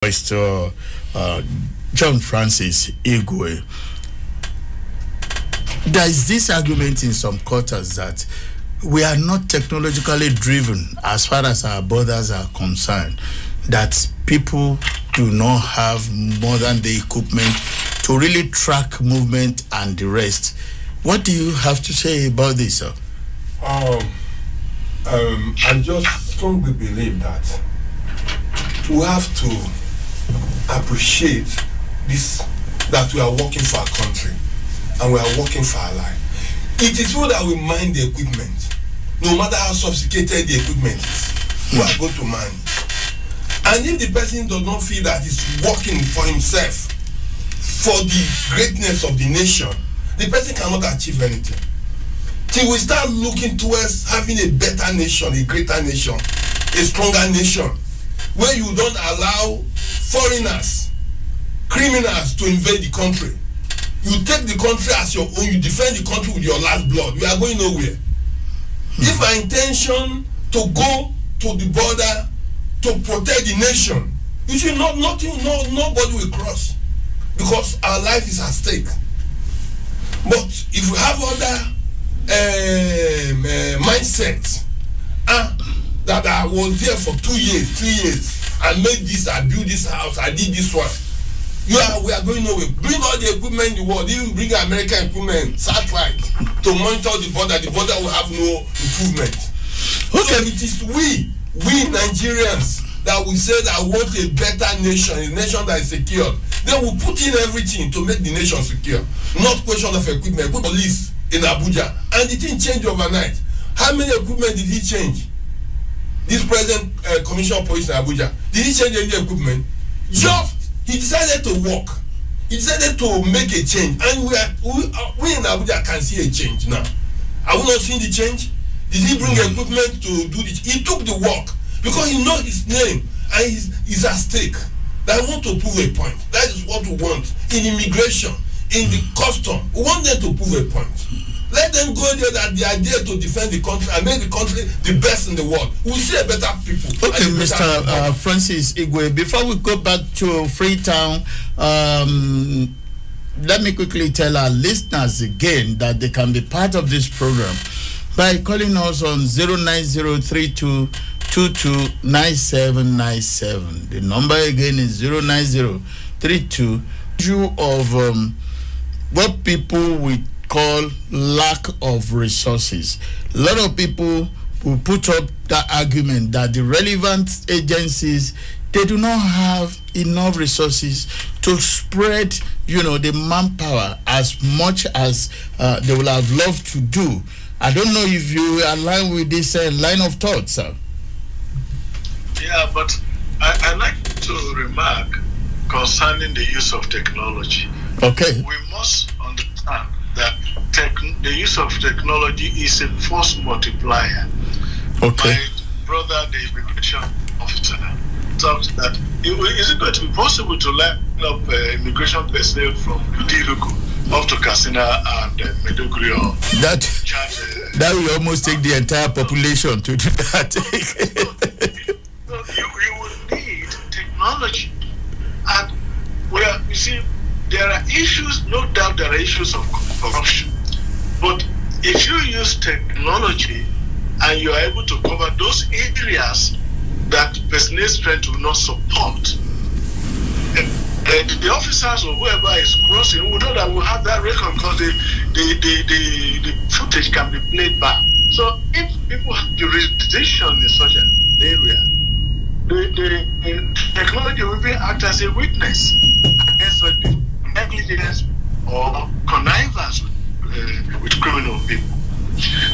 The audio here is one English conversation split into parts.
Mr. John Francis Igwe. There is this argument in some quarters that we are not technologically driven as far as our borders are concerned, that people do not have modern day equipment to really track movement and the rest. What do you have to say about this, sir? I just strongly believe that we have to appreciate this, that we are working for our country and we are working for our life. It is so that we mind the equipment. No matter how sophisticated the equipment is, we are going to mind. And if the person does not feel that he's working for himself, for the greatness of the nation, the person cannot achieve anything. Till we start looking towards having a better nation, a greater nation, a stronger nation, where you don't allow foreigners, criminals to invade the country. You take the country as your own, you defend the country with your last blood. We are going nowhere. If our intention to go to the border to protect the nation, you see, nobody will cross, because our life is at stake. But if we have other mindsets, that I was there for 2 years, 3 years, I made this, I built this house, I did this one. We are going nowhere. Bring all the equipment in the world, even bring American equipment, satellite, to monitor the border will have no improvement. Okay. So it is we Nigerians that we say that want a better nation, a nation that is secure. Then we put in everything to make the nation secure. Not question of equipment. Put police in Abuja, and the thing changed overnight. How many equipment did he change? This present commissioner of police in Abuja, did he change any equipment? Just he decided to work. He decided to make a change, and we in Abuja can see a change now. Are we not seeing the change? Did he bring equipment to do this? He took the work because he knows his name and he's at stake. That I want to prove a point. That is what we want in immigration, in the custom. We want them to prove a point. Let them go there that they are there to defend the country and make the country the best in the world. We'll see a better people. Okay, Mr. Francis Igwe, before we go back to Freetown, let me quickly tell our listeners again that they can be part of this program by calling us on 09032229797. The number again is 09032. Of what people will call lack of resources. A lot of people will put up that argument that the relevant agencies, they do not have enough resources to spread, the manpower as much as they would have loved to do. I don't know if you align with this line of thought, sir. Yeah, but I like to remark concerning the use of technology. Okay. We must understand that the use of technology is a force multiplier. Okay. My brother, the immigration officer, talks that is it going to be possible to line up immigration personnel from Idilugu up to Katsina and Maiduguri? That will almost take the entire population to do that. You will need technology. And you see, there are issues, no doubt there are issues of corruption. But if you use technology and you are able to cover those areas that personnel strength will not support, the officers or whoever is crossing, we know that we'll have that record because the footage can be played back. So if people have jurisdiction in such an area, the technology will be act as a witness against such people, negligence or connivance with criminal people.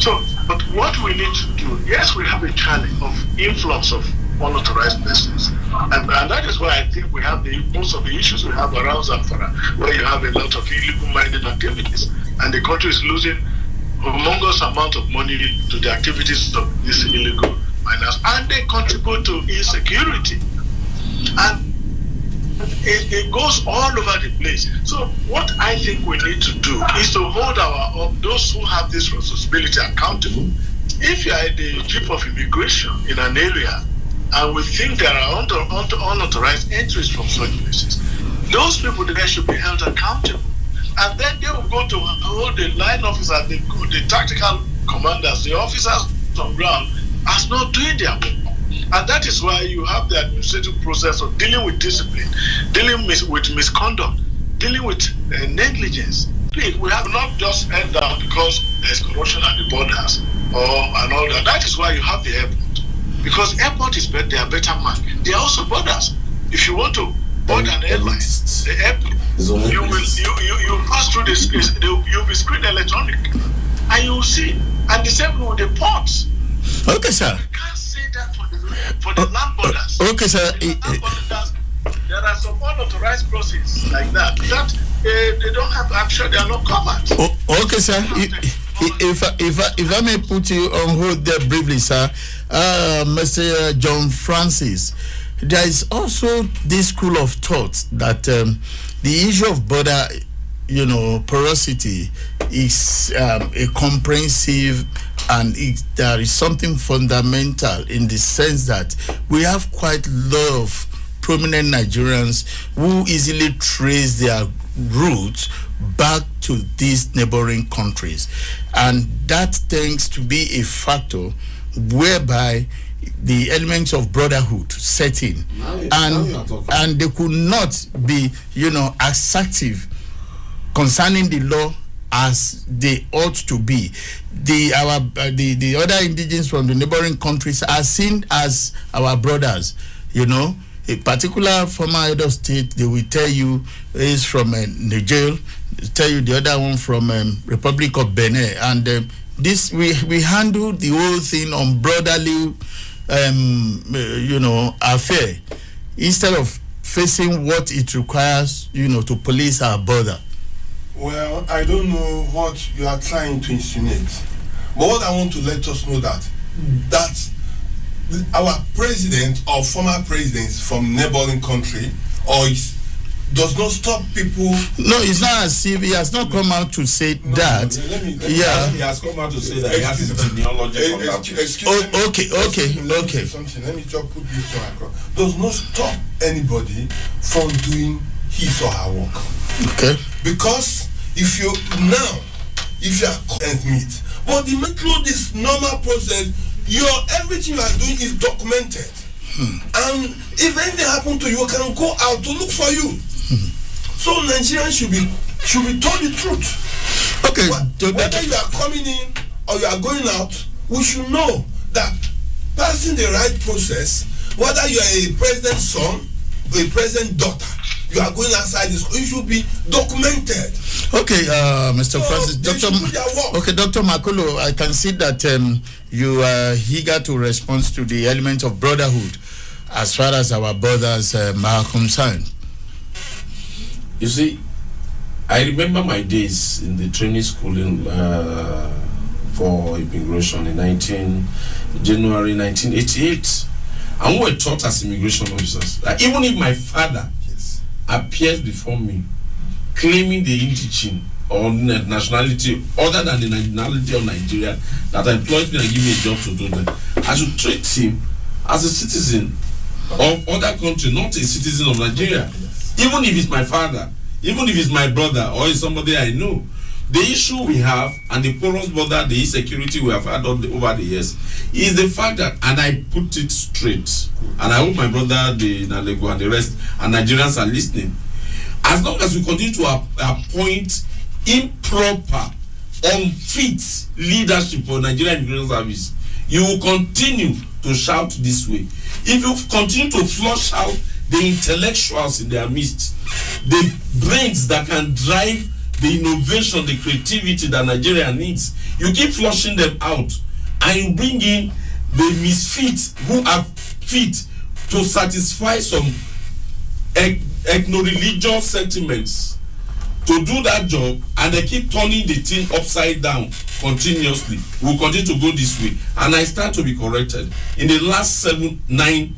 So, but what we need to do, yes, we have a challenge of influx of unauthorized persons, and that is why I think we have most of the issues we have around Zamfara, where you have a lot of illegal mining activities, and the country is losing a humongous amount of money to the activities of these illegal miners, and they contribute to insecurity, and it goes all over the place. So what I think we need to do is to hold those who have this responsibility accountable. If you are the chief of immigration in an area and we think there are unauthorized entries from such places, those people there should be held accountable. And then they will go to hold the line officers, the tactical commanders, the officers on ground as not doing their work. And that is why you have the administrative process of dealing with discipline, dealing with misconduct, dealing with negligence. We have not just ended up because there's corruption at the borders and all that. That is why you have the airport. Because airport is better, they are better manned. They are also borders. If you want to board an airline, the airport, you pass through the screen, you'll be screened electronic, and you will see. And the same with the ports. Okay, sir. You can't say that for the land borders. Okay, sir. There are some unauthorized crossings like that they don't have. I'm sure they are not covered. Okay, sir. If I may put you on hold there briefly, sir, Mr. John Francis, there is also this school of thought that the issue of border, porosity is a comprehensive, and there is something fundamental in the sense that we have quite a lot of prominent Nigerians who easily trace their roots back to these neighboring countries, and that tends to be a factor whereby the elements of brotherhood set in, and they could not be assertive concerning the law as they ought to be. The other indigenes from the neighboring countries are seen as our brothers. A particular former head of state, they will tell you is from Niger, tell you the other one from Republic of Benin, and this we handle the whole thing on brotherly affair, instead of facing what it requires to police our border. Well, I don't know what you are trying to insinuate, but what I want to let us know that our president or former presidents from neighboring country does not stop people. No, it's not as if he has not come out to say that. He has come out to say that he has his genealogy. Okay. Something. Let me just put this one across. Does not stop anybody from doing his or her work. Okay. Because if you are and meet, but the through this normal process, everything you are doing is documented. And if anything happen to you, you can go out to look for you. So Nigerians should be told the truth. Okay. Whether you are coming in or you are going out, we should know that passing the right process, whether you are a president's son or a president's daughter, you are going outside this, it should be documented. Okay, Mr. Francis, Dr. Makolo, I can see that you are eager to respond to the element of brotherhood as far as our borders are concerned. You see, I remember my days in the training school for immigration in January 1988, and we were taught as immigration officers that even if my father appears before me claiming the indigene or nationality other than the nationality of Nigeria that employs me and give me a job to do that, I should treat him as a citizen of other country, not a citizen of Nigeria. Even if it's my father, even if it's my brother or it's somebody I know. The issue we have and the porous border, the insecurity we have had over the years is the fact that, and I put it straight, and I hope my brother, the Nalego and the rest, and Nigerians are listening. As long as we continue to appoint improper, unfit leadership for Nigerian Immigration Service, you will continue to shout this way. If you continue to flush out the intellectuals in their midst, the brains that can drive the innovation, the creativity that Nigeria needs, you keep flushing them out, and you bring in the misfits who are fit to satisfy some ethno-religious sentiments to do that job, and they keep turning the thing upside down continuously. We'll continue to go this way, and I start to be corrected. In the last 7-9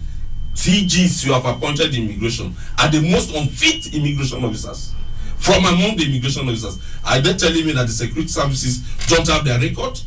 CGs you have appointed in immigration are the most unfit immigration officers from among the immigration officers. Are they telling me that the security services don't have their record?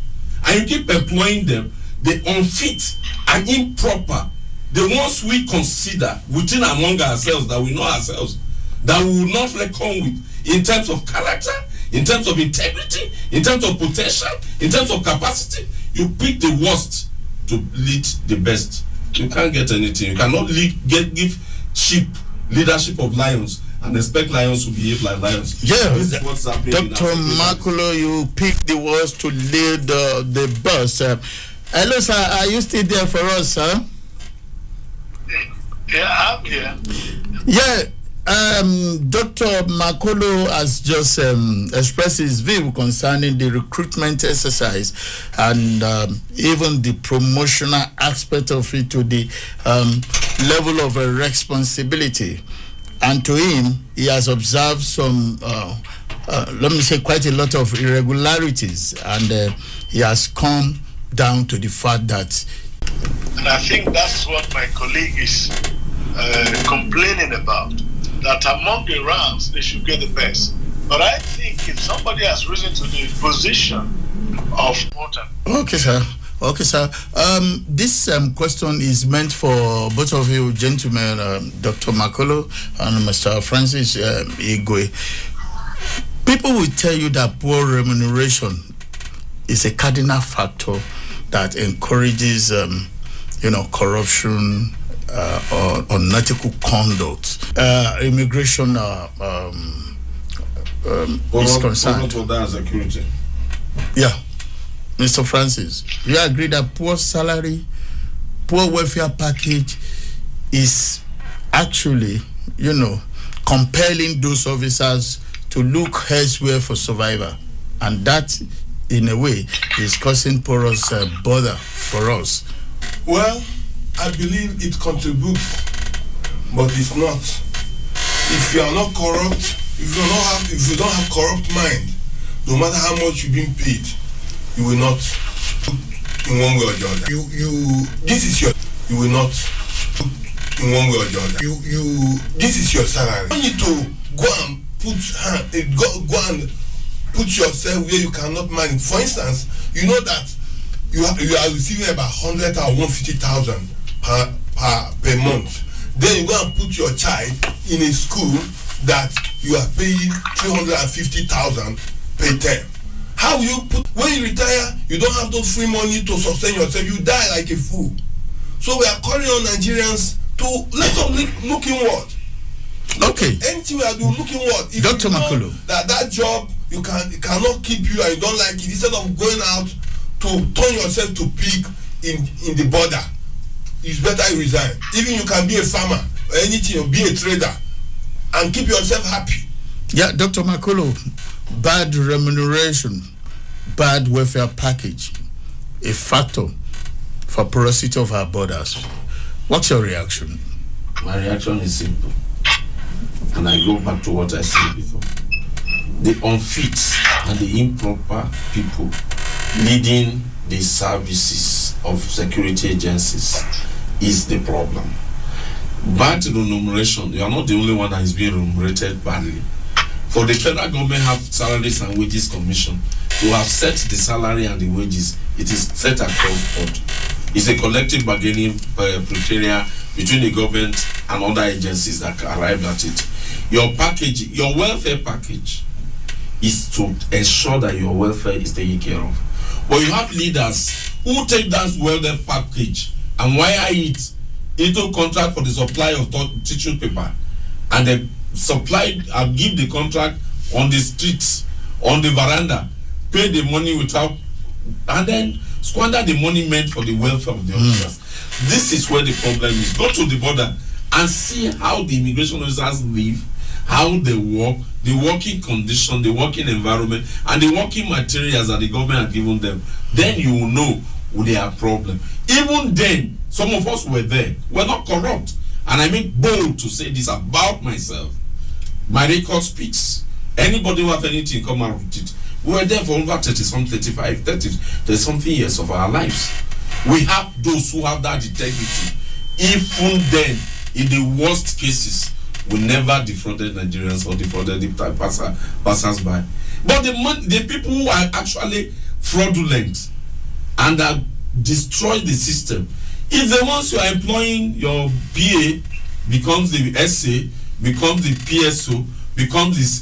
And you keep employing them, the unfit and improper the ones we consider within among ourselves, that we know ourselves, that we will not reckon with in terms of character, in terms of integrity, in terms of potential, in terms of capacity. You pick the worst to lead the best. You can't get anything. You cannot give sheep leadership of lions and expect lions to behave like lions. Yeah, this is what's happening. Dr. Makulo, you pick the worst to lead the bus. Hello, sir. Are you still there for us, sir? Yeah, I'm here. Yeah. Dr. Makolo has just expressed his view concerning the recruitment exercise and even the promotional aspect of it to the level of responsibility. And to him, he has observed some, let me say, quite a lot of irregularities, and he has come down to the fact that. And I think that's what my colleague is complaining about. That among the ranks, they should get the best. But I think if somebody has risen to the position of voter. Okay, sir. Okay, sir. This question is meant for both of you gentlemen, Dr. Makolo and Mr. Francis Igwe. People will tell you that poor remuneration is a cardinal factor that encourages, corruption, or unethical conduct. Immigration is concerned. Security. Yeah. Mr. Francis, you agree that poor salary, poor welfare package is actually, compelling those officers to look elsewhere for survival. And that, in a way, is causing porous bother for us. Well, I believe it contributes, but it's not. If you are not corrupt, if you don't have corrupt mind, no matter how much you've been paid, you will not in one way or the other. You will not in one way or the other. This is your salary. You need to go and put yourself where you cannot manage. For instance, you know that you are receiving about 100,000 or 150,000 per month. Then you go and put your child in a school that you are paying 350,000 per term. How will you when you retire, you don't have those free money to sustain yourself, you die like a fool. So we are calling on Nigerians to let us look inward. Okay. Anything we are doing, look inward. If Dr. Makolo, that job it cannot keep you and you don't like it, instead of going out to turn yourself to pig in the border, it's better you resign. Even you can be a farmer or anything, or be a trader and keep yourself happy. Yeah, Dr. Makolo, bad remuneration, bad welfare package, a factor for porosity of our borders. What's your reaction? My reaction is simple, and I go back to what I said before. The unfit and the improper people leading the services of security agencies is the problem. Bad remuneration, you are not the only one that is being remunerated badly. For the federal government have salaries and wages commission to have set the salary and the wages, it is set across board. It's a collective bargaining criteria between the government and other agencies that arrive at it. Your package, your welfare package, is to ensure that your welfare is taken care of. But you have leaders who take that welfare package and wire it into contract for the supply of tissue paper, and they supply and give the contract on the streets, on the veranda, pay the money without, and then squander the money meant for the welfare of the officers. This is where the problem is. Go to the border and see how the immigration officers live, how they work, the working condition, the working environment, and the working materials that the government has given them. Then you will know they have problem. Even then, some of us were there. We're not corrupt. And I make bold to say this about myself. My record speaks. Anybody who have anything, come out with it. We were there for over 30 something years of our lives. We have those who have that integrity. Even then, in the worst cases, we never defrauded Nigerians or defrauded the passers-by. But the people who are actually fraudulent and that destroy the system If the ones you are employing, your PA becomes the SA, becomes the PSO, becomes his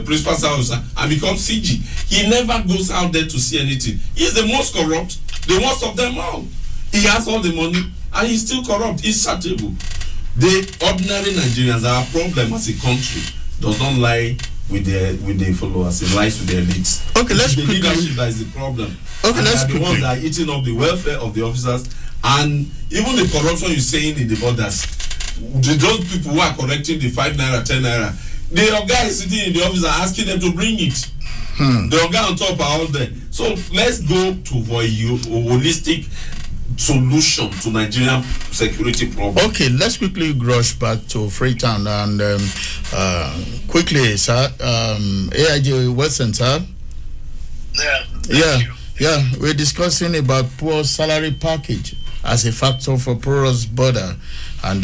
principal officer, and becomes CG. He never goes out there to see anything. He's the most corrupt, the worst of them all. He has all the money, and he's still corrupt. He's searchable. The ordinary Nigerians, our problem as a country does not lie with their followers. It lies with the elites. Okay, let's the quickly. leadership that is the problem. Okay, and let's the ones quickly. that are eating up the welfare of the officers, and even the corruption you're saying in the borders. Those people who are correcting the 5 naira, 10 naira, the guy is sitting in the office and asking them to bring it. The guy on top are all there. So let's go to a holistic solution to Nigerian security problem. Okay, let's quickly rush back to Freetown and quickly, sir. AIG Western, sir. Yeah. We're discussing about poor salary package as a factor for porous border, and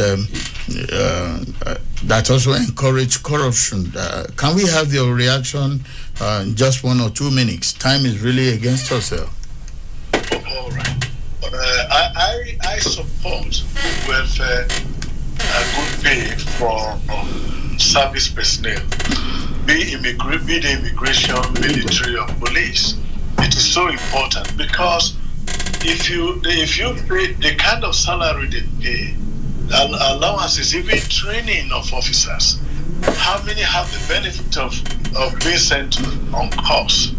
that also encourage corruption. Can we have your reaction in just 1 or 2 minutes? Time is really against us, sir. All right. I support welfare good pay for service personnel, be the immigration, military, or police. It is so important because if you pay the kind of salary they pay, allowances, even training of officers, how many have the benefit of being sent on course?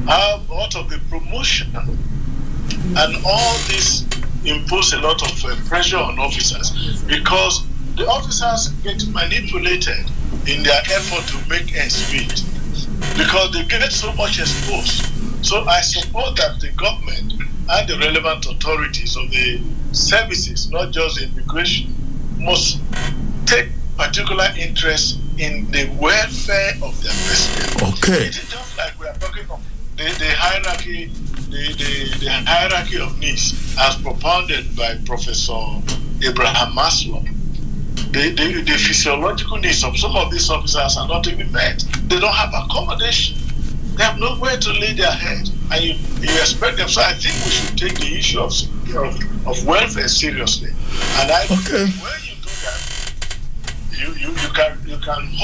What of the promotion? And all this impose a lot of pressure on officers because the officers get manipulated in their effort to make ends meet because they get so much exposed. So I support that the government and the relevant authorities of the services, not just immigration, must take particular interest in the welfare of their personnel. Okay. It is just like we are talking of the hierarchy, the hierarchy of needs as propounded by Professor Abraham Maslow. The physiological needs of some of these officers are not even met. They don't have accommodation. They have nowhere to lay their head, and you expect them. So I think we should take the issue of welfare seriously. And I think when you do that, you can hold